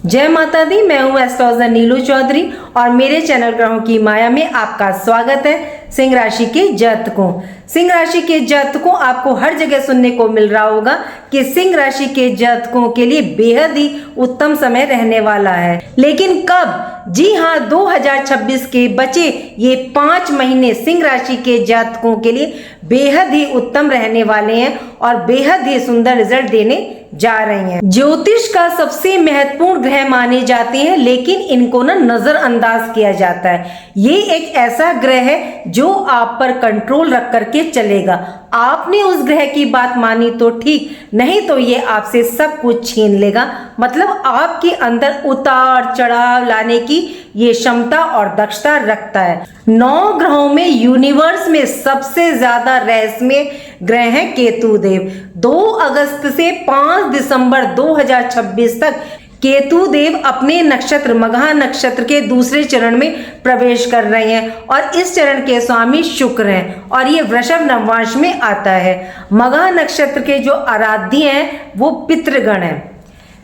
जय माता दी। मैं हूं एस्ट्रोलॉजर नीलू चौधरी और मेरे चैनल ग्रहों की माया में आपका स्वागत है। सिंह राशि के जातकों, सिंह राशि के जातकों, आपको हर जगह सुनने को मिल रहा होगा कि सिंह राशि के जातकों के लिए बेहद ही उत्तम समय रहने वाला है। लेकिन कब? जी हाँ, 2026 के बचे ये 5 महीने सिंह राशि के जातकों के लिए बेहद ही उत्तम रहने वाले हैं और बेहद ही सुंदर रिजल्ट देने जा रहे हैं। ज्योतिष का सबसे महत्वपूर्ण ग्रह माने जाते हैं, लेकिन इनको ना नजरअंदाज किया जाता है। ये एक ऐसा ग्रह है जो आप पर कंट्रोल रख करके चलेगा। आपने उस ग्रह की बात मानी तो ठीक, नहीं तो ये आपसे सब कुछ छीन लेगा। मतलब आपके अंदर उतार चढ़ाव लाने की ये क्षमता और दक्षता रखता है। 9 ग्रहों में यूनिवर्स में सबसे ज्यादा रहस्यमय ग्रह है केतु देव। 2 अगस्त से 5 दिसंबर 2026 तक केतु देव अपने नक्षत्र मघा नक्षत्र के दूसरे चरण में प्रवेश कर रहे हैं और इस चरण के स्वामी शुक्र हैं और ये वृषभ नववांश में आता है। मघा नक्षत्र के जो आराध्य हैं वो पितृगण हैं।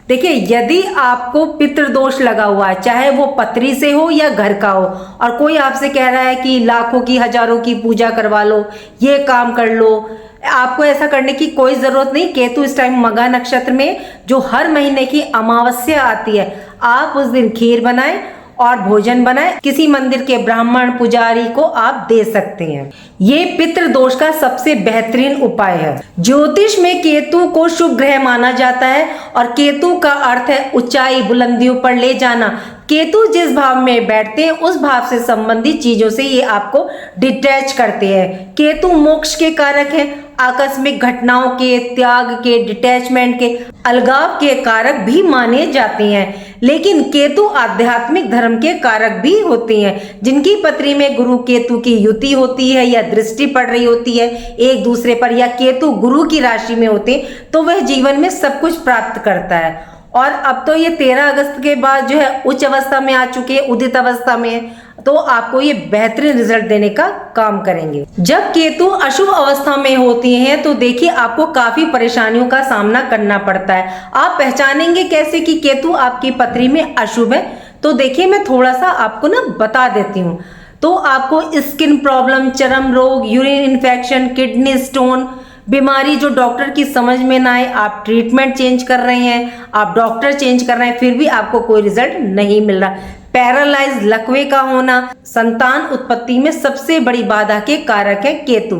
देखिए, यदि आपको पितृदोष लगा हुआ है, चाहे वो पत्री से हो या घर का हो, और कोई आपसे कह रहा है कि लाखों की हजारों की पूजा करवा लो, ये काम कर लो, आपको ऐसा करने की कोई जरूरत नहीं। केतु इस टाइम मघा नक्षत्र में जो हर महीने की अमावस्या आती है, आप उस दिन खीर बनाएं और भोजन बनाएं, किसी मंदिर के ब्राह्मण पुजारी को आप दे सकते हैं। ये पितृदोष का सबसे बेहतरीन उपाय है। ज्योतिष में केतु को शुभ ग्रह माना जाता है और केतु का अर्थ है ऊंचाई, बुलंदियों पर ले जाना। केतु जिस भाव में बैठते हैं उस भाव से संबंधित चीजों से ये आपको डिटैच करते हैं। केतु मोक्ष के कारक हैं, आकस्मिक घटनाओं के, त्याग के, डिटैचमेंट के, अलगाव के कारक भी माने जाते हैं। लेकिन केतु आध्यात्मिक धर्म के कारक भी होते हैं। जिनकी पत्री में गुरु केतु की युति होती है या दृष्टि पड़ रही होती है एक दूसरे पर, या केतु गुरु की राशि में होते हैं, तो वह जीवन में सब कुछ प्राप्त करता है। और अब तो ये 13 अगस्त के बाद जो है उच्च अवस्था में आ चुके हैं, उदित अवस्था में है, तो आपको ये बेहतरीन रिजल्ट देने का काम करेंगे। जब केतु अशुभ अवस्था में होती हैं तो देखिए आपको काफी परेशानियों का सामना करना पड़ता है। आप पहचानेंगे कैसे कि केतु आपकी पत्री में अशुभ है? तो देखिए, मैं थोड़ा सा आपको ना बता देती हूँ। तो आपको स्किन प्रॉब्लम, चर्म रोग, यूरिन इन्फेक्शन, किडनी स्टोन, बीमारी जो डॉक्टर की समझ में ना आए, आप ट्रीटमेंट चेंज कर रहे हैं, आप डॉक्टर चेंज कर रहे हैं, फिर भी आपको कोई रिजल्ट नहीं मिल रहा। पैरालाइज, लकवे का होना, संतान उत्पत्ति में सबसे बड़ी बाधा के कारक है केतु।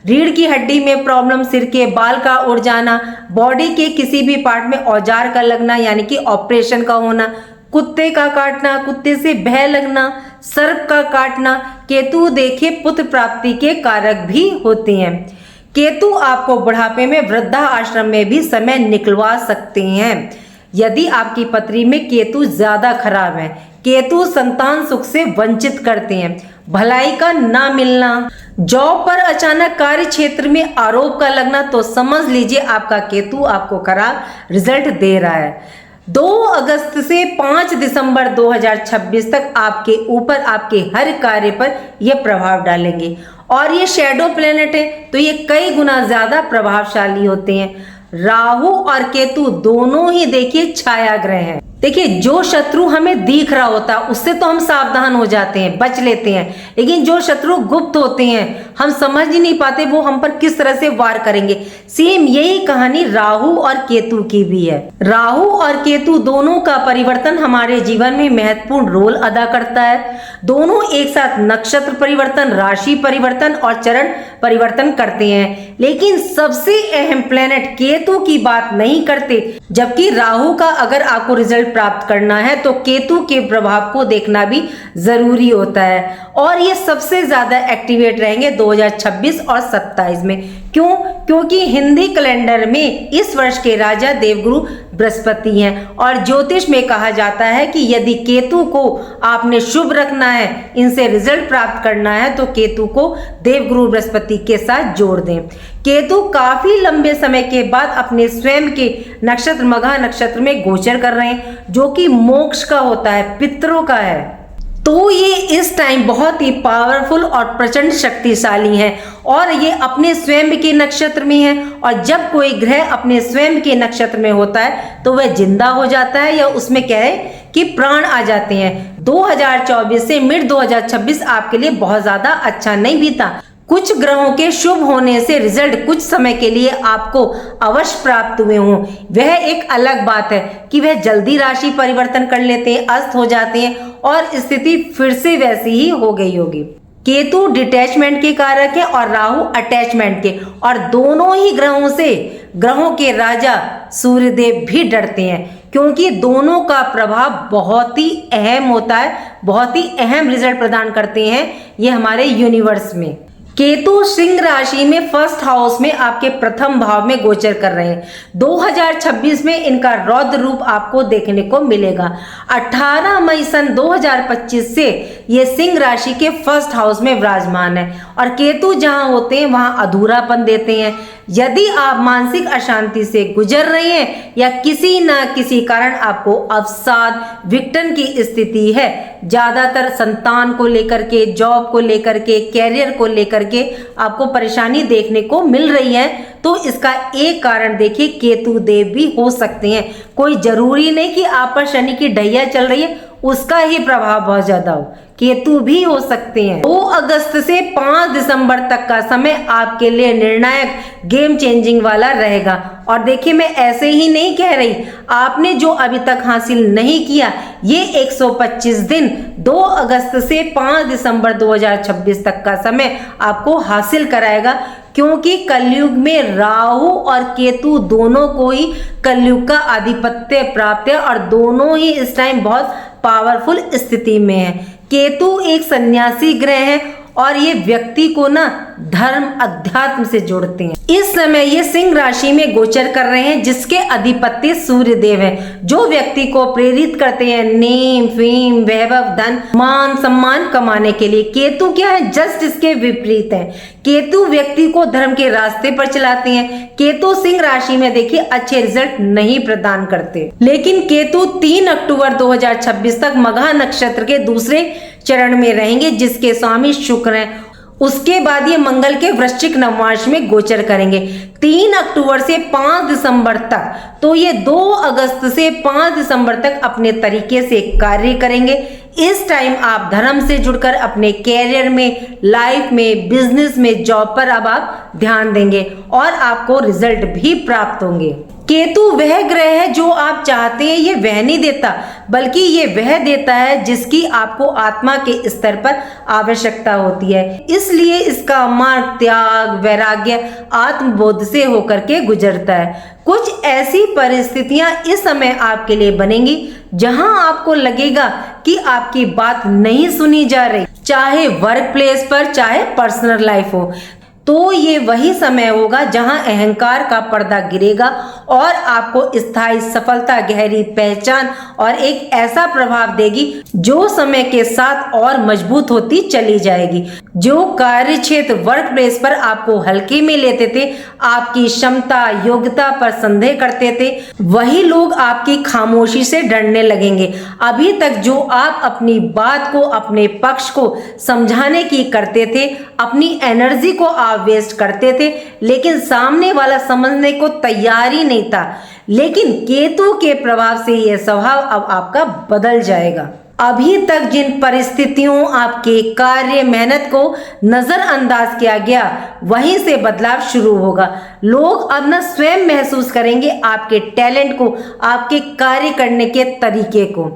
रीढ़ की हड्डी में प्रॉब्लम, सिर के बाल का उड़ जाना, बॉडी के किसी भी पार्ट में औजार का लगना यानी कि ऑपरेशन का होना, कुत्ते का काटना, कुत्ते से भय लगना, सर्प का काटना। केतु देखिए पुत्र प्राप्ति के कारक भी होते हैं। केतु आपको बुढ़ापे में वृद्धा आश्रम में भी समय निकलवा सकते हैं यदि आपकी पत्री में केतु ज्यादा खराब है। केतु संतान सुख से वंचित करते हैं। भलाई का ना मिलना, जॉब पर अचानक कार्य क्षेत्र में आरोप का लगना, तो समझ लीजिए आपका केतु आपको खराब रिजल्ट दे रहा है। 2 अगस्त से 5 दिसंबर 2026 तक आपके ऊपर, आपके हर कार्य पर यह प्रभाव डालेंगे और ये शैडो प्लेनेट है तो ये कई गुना ज्यादा प्रभावशाली होते हैं। राहु और केतु दोनों ही देखिए छाया ग्रह हैं। देखिए, जो शत्रु हमें दिख रहा होता है उससे तो हम सावधान हो जाते हैं, बच लेते हैं, लेकिन जो शत्रु गुप्त होते हैं हम समझ ही नहीं पाते वो हम पर किस तरह से वार करेंगे। सेम यही कहानी राहु और केतु की भी है। राहु और केतु दोनों का परिवर्तन हमारे जीवन में महत्वपूर्ण रोल अदा करता है। दोनों एक साथ नक्षत्र परिवर्तन, राशि परिवर्तन और चरण परिवर्तन करते हैं, लेकिन सबसे अहम प्लेनेट केतु की बात नहीं करते। जबकि राहु का अगर आपको रिजल्ट प्राप्त करना है तो केतु के प्रभाव को देखना भी जरूरी होता है और ये सबसे ज्यादा एक्टिवेट रहेंगे 2026 और 27 में। क्यों? क्योंकि हिंदी कैलेंडर में इस वर्ष के राजा देवगुरु बृहस्पति हैं और ज्योतिष में कहा जाता है कि यदि केतु को आपने शुभ रखना है, इनसे रिजल्ट प्राप्त करना है, तो केतु को देवगुरु बृहस्पति के साथ जोड़ दें। केतु काफी लंबे समय के बाद अपने स्वयं के नक्षत्र मघा नक्षत्र में गोचर कर रहे हैं, जो कि मोक्ष का होता है, पितरों का है। तो ये इस टाइम बहुत ही पावरफुल और प्रचंड शक्तिशाली है और ये अपने स्वयं के नक्षत्र में है। और जब कोई ग्रह अपने स्वयं के नक्षत्र में होता है तो वह जिंदा हो जाता है, या उसमें क्या है कि प्राण आ जाते हैं। 2024 से मिड 2026 आपके लिए बहुत ज्यादा अच्छा नहीं बीता। कुछ ग्रहों के शुभ होने से रिजल्ट कुछ समय के लिए आपको अवश्य प्राप्त हुए हों। वह एक अलग बात है कि वह जल्दी राशि परिवर्तन कर लेते हैं, अस्त हो जाते हैं और स्थिति फिर से वैसी ही हो गई होगी। केतु डिटैचमेंट के कारक है और राहु अटैचमेंट के, और दोनों ही ग्रहों से ग्रहों के राजा सूर्यदेव भी डरते हैं, क्योंकि दोनों का प्रभाव बहुत ही अहम होता है, बहुत ही अहम रिजल्ट प्रदान करते हैं ये हमारे यूनिवर्स में। केतु सिंह राशि में फर्स्ट हाउस में आपके प्रथम भाव में गोचर कर रहे हैं। 2026 में इनका रौद्र रूप आपको देखने को मिलेगा। 18 मई सन 2025 से ये सिंह राशि के फर्स्ट हाउस में विराजमान है, और केतु जहां होते हैं वहां अधूरापन देते हैं। यदि आप मानसिक अशांति से गुजर रहे हैं या किसी न किसी कारण आपको अवसाद विघटन की स्थिति है, ज्यादातर संतान को लेकर के, जॉब को लेकर के, कैरियर को लेकर के आपको परेशानी देखने को मिल रही है, तो इसका एक कारण देखिए केतु देव भी हो सकते हैं। कोई जरूरी नहीं कि आप पर शनि की ढैया चल रही है उसका ही प्रभाव बहुत ज्यादा हो, केतु भी हो सकते हैं। 2 अगस्त से 5 दिसंबर तक का समय आपके लिए निर्णायक गेम चेंजिंग वाला रहेगा। और देखिए, मैं ऐसे ही नहीं कह रही, आपने जो अभी तक हासिल नहीं किया ये 125 दिन 2 अगस्त से 5 दिसंबर 2026 तक का समय आपको हासिल कराएगा, क्योंकि कलयुग में राहु और केतु दोनों को ही कलयुग का आधिपत्य प्राप्त है और दोनों ही इस टाइम बहुत पावरफुल स्थिति में है। केतु एक सन्यासी ग्रह है और ये व्यक्ति को ना धर्म अध्यात्म से जोड़ते हैं। इस समय ये सिंह राशि में गोचर कर रहे हैं, जिसके अधिपति सूर्य देव है, जो व्यक्ति को प्रेरित करते हैं नेम फेम वैभव धन मान सम्मान कमाने के लिए। केतु क्या है, जस्ट इसके विपरीत है। केतु व्यक्ति को धर्म के रास्ते पर चलाते हैं। केतु सिंह राशि में देखिए अच्छे रिजल्ट नहीं प्रदान करते, लेकिन केतु 3 अक्टूबर 2026 तक मघा नक्षत्र के दूसरे चरण में रहेंगे, जिसके स्वामी शुक्र हैं। उसके बाद ये मंगल के वृश्चिक नवमांश में गोचर करेंगे 3 अक्टूबर से 5 दिसंबर तक। तो ये 2 अगस्त से 5 दिसंबर तक अपने तरीके से कार्य करेंगे। इस टाइम आप धर्म से जुड़कर अपने कैरियर में, लाइफ में, बिजनेस में, जॉब पर अब आप ध्यान देंगे और आपको रिजल्ट भी प्राप्त होंगे। केतु वह ग्रह है जो आप चाहते हैं ये वह नहीं देता, बल्कि ये वह देता है जिसकी आपको आत्मा के स्तर पर आवश्यकता होती है। इसलिए इसका मार्ग त्याग, वैराग्य, आत्मबोध से होकर के गुजरता है। कुछ ऐसी परिस्थितियां इस समय आपके लिए बनेंगी जहां आपको लगेगा कि आपकी बात नहीं सुनी जा रही, चाहे वर्क प्लेस पर, चाहे पर्सनल लाइफ हो। तो ये वही समय होगा जहां अहंकार का पर्दा गिरेगा और आपको स्थायी सफलता, गहरी पहचान और एक ऐसा प्रभाव देगी जो समय के साथ और मजबूत होती चली जाएगी। जो कार्य क्षेत्र, वर्क प्लेस पर आपको हल्के में लेते थे, आपकी क्षमता, योग्यता पर संदेह करते थे, वही लोग आपकी खामोशी से डरने लगेंगे। अभी तक जो आप अपनी बात को, अपने पक्ष को समझाने की करते थे, अपनी एनर्जी को आप वेस्ट करते थे, लेकिन सामने वाला समझने को तैयार ही नहीं था। लेकिन केतु के प्रभाव से यह स्वभाव अब आपका बदल जाएगा। अभी तक जिन परिस्थितियों, आपके कार्य, मेहनत को नजरअंदाज किया गया, वहीं से बदलाव शुरू होगा। लोग अब न स्वयं महसूस करेंगे आपके टैलेंट को, आपके कार्य करने के तरीके को।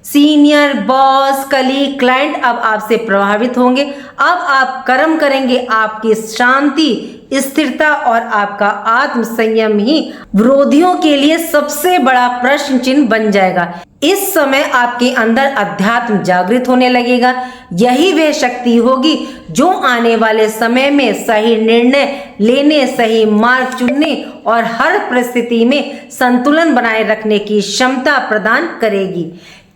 सीनियर, बॉस, कलीग, क्लाइंट अब आपसे प्रभावित होंगे। अब आप कर्म करेंगे, आपकी शांति, स्थिरता और आपका आत्म संयम ही विरोधियों के लिए सबसे बड़ा प्रश्न चिन्ह बन जाएगा। इस समय आपके अंदर अध्यात्म जागृत होने लगेगा। यही वह शक्ति होगी जो आने वाले समय में सही निर्णय लेने, सही मार्ग चुनने और हर परिस्थिति में संतुलन बनाए रखने की क्षमता प्रदान करेगी।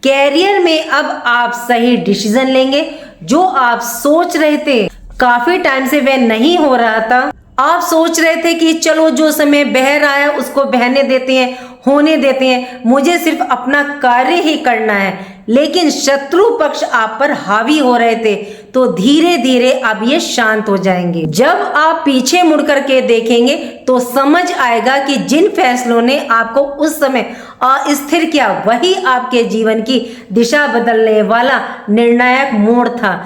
कैरियर में अब आप सही डिसीजन लेंगे। जो आप सोच रहे थे काफी टाइम से वह नहीं हो रहा था, आप सोच रहे थे कि चलो जो समय बह रहा है उसको बहने देते हैं, होने देते हैं, मुझे सिर्फ अपना कार्य ही करना है। लेकिन शत्रु पक्ष आप पर हावी हो रहे थे, तो धीरे धीरे अब ये शांत हो जाएंगे। जब आप पीछे मुड़ करके देखेंगे तो समझ आएगा कि जिन फैसलों ने आपको उस समय अस्थिर किया, वही आपके जीवन की दिशा बदलने वाला निर्णायक मोड़ था।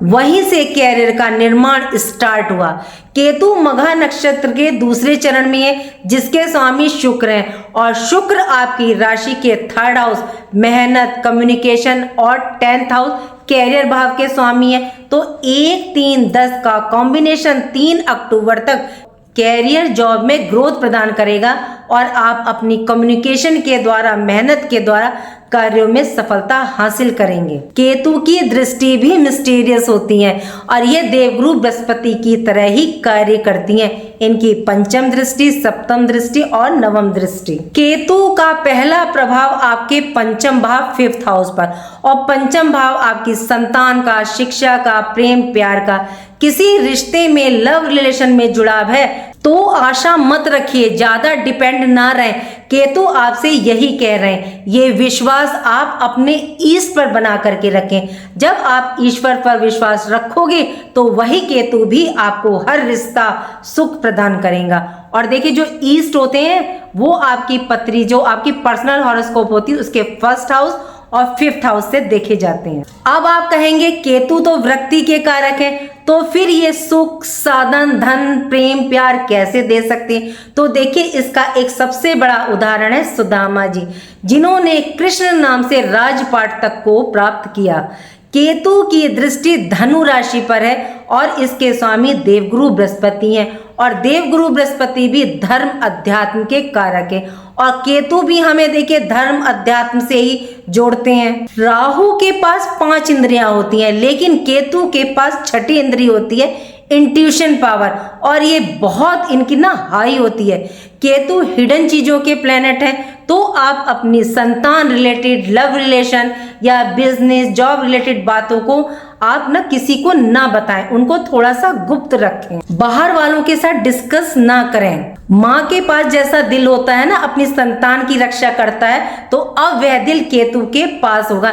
वहीं से कैरियर का निर्माण स्टार्ट हुआ। केतु मघा नक्षत्र के दूसरे चरण में है, जिसके स्वामी शुक्र हैं, और शुक्र आपकी राशि के 3rd हाउस मेहनत, कम्युनिकेशन और 10th हाउस कैरियर भाव के स्वामी है। तो 1, 3, 10 का कॉम्बिनेशन 3 अक्टूबर तक कैरियर जॉब में ग्रोथ प्रदान करेगा और आप अपनी कम्युनिकेशन के द्वारा, मेहनत के द्वारा कार्यों में सफलता हासिल करेंगे। केतु की दृष्टि भी मिस्टीरियस होती है और ये देवगुरु बृहस्पति की तरह ही कार्य करती हैं। इनकी 5म दृष्टि, 7म दृष्टि और 9वीं दृष्टि। केतु का पहला प्रभाव आपके 5म भाव 5th हाउस पर, और 5म भाव आपकी संतान का, शिक्षा का, प्रेम प्यार का। किसी रिश्ते में, लव रिलेशन में जुड़ाव है तो आशा मत रखिए, ज्यादा डिपेंड ना रहें। केतु आपसे यही कह रहे हैं। ये विश्वास आप अपने ईश्वर पर बना करके रखें। जब आप ईश्वर पर विश्वास रखोगे तो वही केतु भी आपको हर रिश्ता सुख प्रदान करेगा। और देखिए, जो ईस्ट होते हैं वो आपकी पत्री, जो आपकी पर्सनल हॉरोस्कोप होती है, उसके 1st हाउस और 5th हाउस से देखे जाते हैं। अब आप कहेंगे केतु तो वृत्ति के कारक है, तो फिर ये सुख, साधन, धन, प्रेम प्यार कैसे दे सकते हैं? तो देखिए, इसका एक सबसे बड़ा उदाहरण है सुदामा जी, जिन्होंने कृष्ण नाम से राजपाट तक को प्राप्त किया। केतु की दृष्टि धनु राशि पर है और इसके स्वामी देवगुरु बृहस्पति हैं, और देवगुरु बृहस्पति भी धर्म अध्यात्म के कारक है, और केतु भी हमें देखिए धर्म अध्यात्म से ही जोड़ते हैं। राहु के पास 5 इंद्रियां होती हैं, लेकिन केतु के पास 6ठी इंद्रिय होती है, इंट्यूशन पावर, और ये बहुत इनकी ना हाई होती है। केतु हिडन चीजों के प्लेनेट है, तो आप अपनी संतान रिलेटेड, लव रिलेशन या बिजनेस, जॉब रिलेटेड बातों को आप ना किसी को ना बताएं, उनको थोड़ा सा गुप्त रखें, बाहर वालों के साथ डिस्कस ना करें। माँ के पास जैसा दिल होता है ना, अपनी संतान की रक्षा करता है, तो अब वह दिल केतु के पास होगा,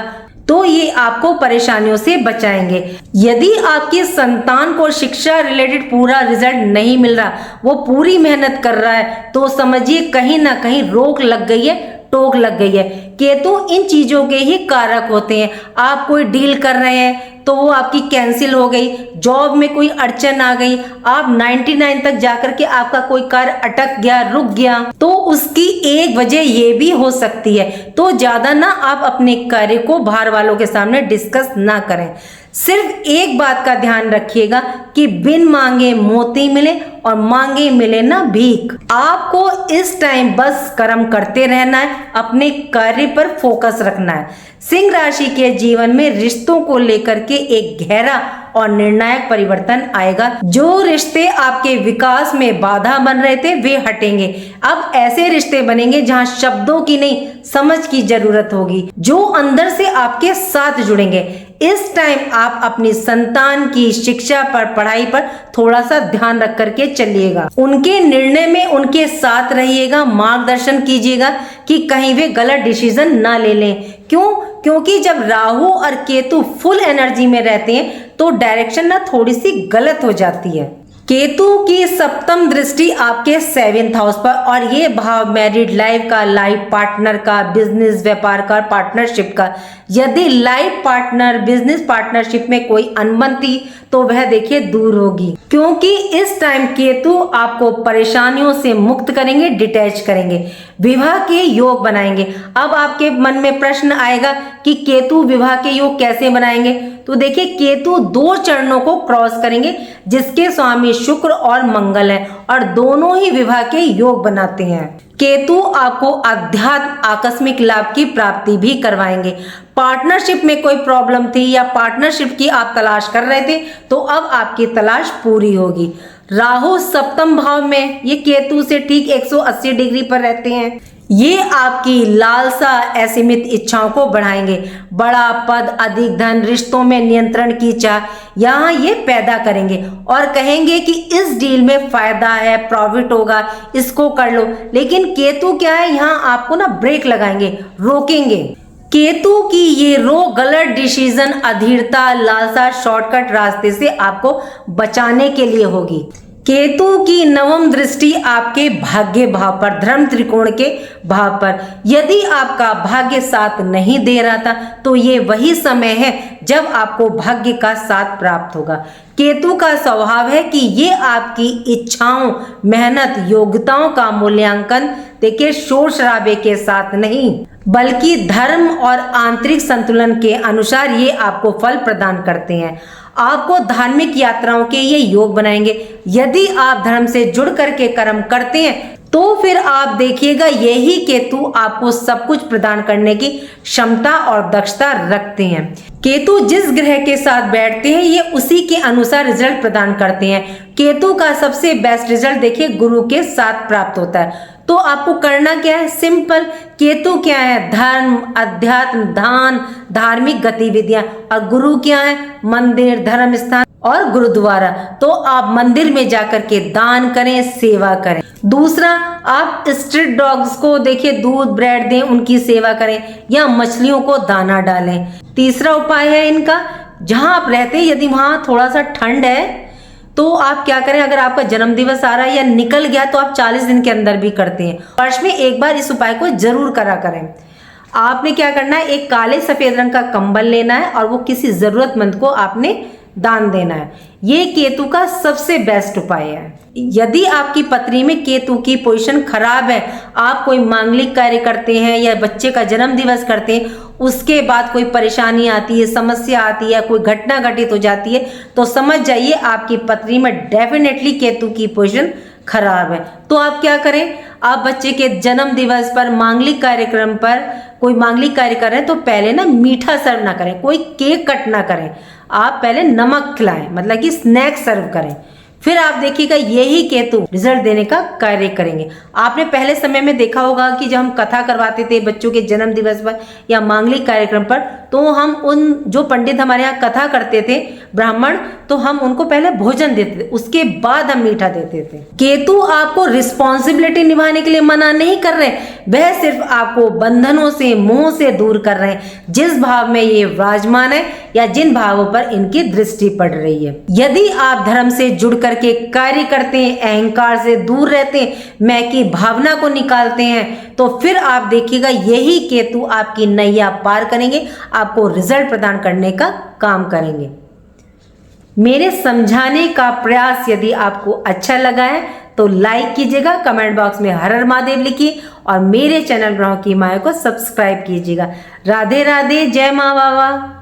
तो ये आपको परेशानियों से बचाएंगे। यदि आपकी संतान को शिक्षा रिलेटेड पूरा रिजल्ट नहीं मिल रहा, वो पूरी मेहनत कर रहा है, तो समझिए कहीं ना कहीं रोक लग गई है, टोक लग गई है। केतु इन चीजों के ही कारक होते हैं। आप कोई डील कर रहे हैं तो वो आपकी कैंसिल हो गई, जॉब में कोई अड़चन आ गई, आप 99 तक जाकर के आपका कोई कार्य अटक गया, रुक गया, तो उसकी एक वजह ये भी हो सकती है। तो ज्यादा ना आप अपने कार्य को बाहर वालों के सामने डिस्कस ना करें। सिर्फ एक बात का ध्यान रखिएगा कि बिन मांगे मोती मिले और मांगे मिले ना भीख। आपको इस टाइम बस कर्म करते रहना है, अपने कार्य पर फोकस रखना है। सिंह राशि के जीवन में रिश्तों को लेकर के एक गहरा और निर्णायक परिवर्तन आएगा। जो रिश्ते आपके विकास में बाधा बन रहे थे वे हटेंगे। अब ऐसे रिश्ते बनेंगे जहां शब्दों की नहीं, समझ की जरूरत होगी, जो अंदर से आपके साथ जुड़ेंगे। इस टाइम आप अपनी संतान की शिक्षा पर, पढ़ाई पर थोड़ा सा ध्यान रख करके चलिएगा। उनके निर्णय में उनके साथ रहिएगा, मार्गदर्शन कीजिएगा कि कहीं वे गलत डिसीजन ना ले लें। क्यों? क्योंकि जब राहु और केतु फुल एनर्जी में रहते हैं तो डायरेक्शन ना थोड़ी सी गलत हो जाती है। केतु की 7th दृष्टि आपके 7th हाउस पर, और ये भाव मैरिड लाइफ का, लाइफ पार्टनर का, बिजनेस व्यापार का, पार्टनरशिप का। यदि लाइफ पार्टनर, बिजनेस पार्टनरशिप में कोई अनबन थी तो वह देखिए दूर होगी, क्योंकि इस टाइम केतु आपको परेशानियों से मुक्त करेंगे, डिटैच करेंगे, विवाह के योग बनाएंगे। अब आपके मन में प्रश्न आएगा कि केतु विवाह के योग कैसे बनाएंगे? तो देखिए, केतु 2 चरणों को क्रॉस करेंगे, जिसके स्वामी शुक्र और मंगल है, और दोनों ही विवाह के योग बनाते हैं। केतु आपको अध्यात्म, आकस्मिक लाभ की प्राप्ति भी करवाएंगे। पार्टनरशिप में कोई प्रॉब्लम थी या पार्टनरशिप की आप तलाश कर रहे थे, तो अब आपकी तलाश पूरी होगी। राहु 7th भाव में, ये केतु से ठीक 180 डिग्री पर रहते हैं। ये आपकी लालसा असीमित इच्छाओं को बढ़ाएंगे। बड़ा पद, अधिक धन, रिश्तों में नियंत्रण की चाह यहाँ ये पैदा करेंगे और कहेंगे कि इस डील में फायदा है, प्रॉफिट होगा, इसको कर लो। लेकिन केतु क्या है, यहाँ आपको ना ब्रेक लगाएंगे, रोकेंगे। केतु की ये गलत डिसीजन, अधीरता, लालसा, शॉर्टकट रास्ते से आपको बचाने के लिए होगी। केतु की नवम दृष्टि आपके भाग्य भाव पर, धर्म त्रिकोण के भाव पर। यदि आपका भाग्य साथ नहीं दे रहा था तो ये वही समय है जब आपको भाग्य का साथ प्राप्त होगा। केतु का स्वभाव है कि ये आपकी इच्छाओं, मेहनत, योग्यताओं का मूल्यांकन देखिए शोर शराबे के साथ नहीं, बल्कि धर्म और आंतरिक संतुलन के अनुसार ये आपको फल प्रदान करते हैं। आपको धार्मिक यात्राओं के ये योग बनाएंगे। यदि आप धर्म से जुड़ करके कर्म करते हैं तो फिर आप देखिएगा यही केतु आपको सब कुछ प्रदान करने की क्षमता और दक्षता रखते हैं। केतु जिस ग्रह के साथ बैठते हैं ये उसी के अनुसार रिजल्ट प्रदान करते हैं। केतु का सबसे बेस्ट रिजल्ट देखिए गुरु के साथ प्राप्त होता है। तो आपको करना क्या है, सिंपल। केतु क्या है, धर्म, अध्यात्म, दान, धार्मिक गतिविधियां, और गुरु क्या है, मंदिर, धर्म स्थान और गुरुद्वारा। तो आप मंदिर में जाकर के दान करें, सेवा करें। दूसरा, आप स्ट्रीट डॉग्स को देखिए दूध ब्रेड दें, उनकी सेवा करें, या मछलियों को दाना डालें। तीसरा उपाय है इनका, जहां आप रहते हैं यदि वहां थोड़ा सा ठंड है तो आप क्या करें, अगर आपका जन्म दिवस आ रहा है या निकल गया तो आप 40 दिन के अंदर भी करते हैं। वर्ष में एक बार इस उपाय को जरूर करा करें। आपने क्या करना है, एक काले सफेद रंग का कंबल लेना है और वो किसी जरूरतमंद को आपने दान देना है। ये केतु का सबसे बेस्ट उपाय है। यदि आपकी पत्री में केतु की पोजीशन खराब है, आप कोई मांगलिक कार्य करते हैं या बच्चे का जन्म दिवस करते हैं, उसके बाद कोई परेशानी आती है, समस्या आती है, कोई घटना घटित हो जाती है, तो समझ जाइए आपकी पत्री में डेफिनेटली केतु की पोजीशन खराब है। तो आप क्या करें, आप बच्चे के जन्म दिवस पर, मांगलिक कार्यक्रम पर कोई मांगलिक कार्य कर रहे हैं तो पहले ना मीठा सर्व ना करें, कोई केक कट ना करें, आप पहले नमक खिलाएं, मतलब कि स्नैक सर्व करें। फिर आप देखिएगा यही केतु रिजल्ट देने का कार्य करेंगे। आपने पहले समय में देखा होगा कि जब हम कथा करवाते थे बच्चों के जन्म दिवस पर या मांगलिक कार्यक्रम पर, तो हम उन जो पंडित हमारे यहाँ कथा करते थे, ब्राह्मण, तो हम उनको पहले भोजन देते थे, उसके बाद हम मीठा देते थे। केतु आपको रिस्पॉन्सिबिलिटी निभाने के लिए मना नहीं कर रहे, वह सिर्फ आपको बंधनों से, मोह से दूर कर रहे हैं, जिस भाव में ये विराजमान है या जिन भावों पर इनकी दृष्टि पड़ रही है। यदि आप धर्म से जुड़ करके कार्य करते हैं, अहंकार से दूर रहते हैं, मैं की भावना को निकालते हैं, तो फिर आप देखिएगा यही केतु आपकी नैया पार करेंगे, आपको रिजल्ट प्रदान करने का काम करेंगे। मेरे समझाने का प्रयास यदि आपको अच्छा लगा है तो लाइक कीजिएगा, कमेंट बॉक्स में हर हर महादेव लिखिए और मेरे चैनल ग्रहों की माया को सब्सक्राइब कीजिएगा। राधे राधे, जय माँ बाबा।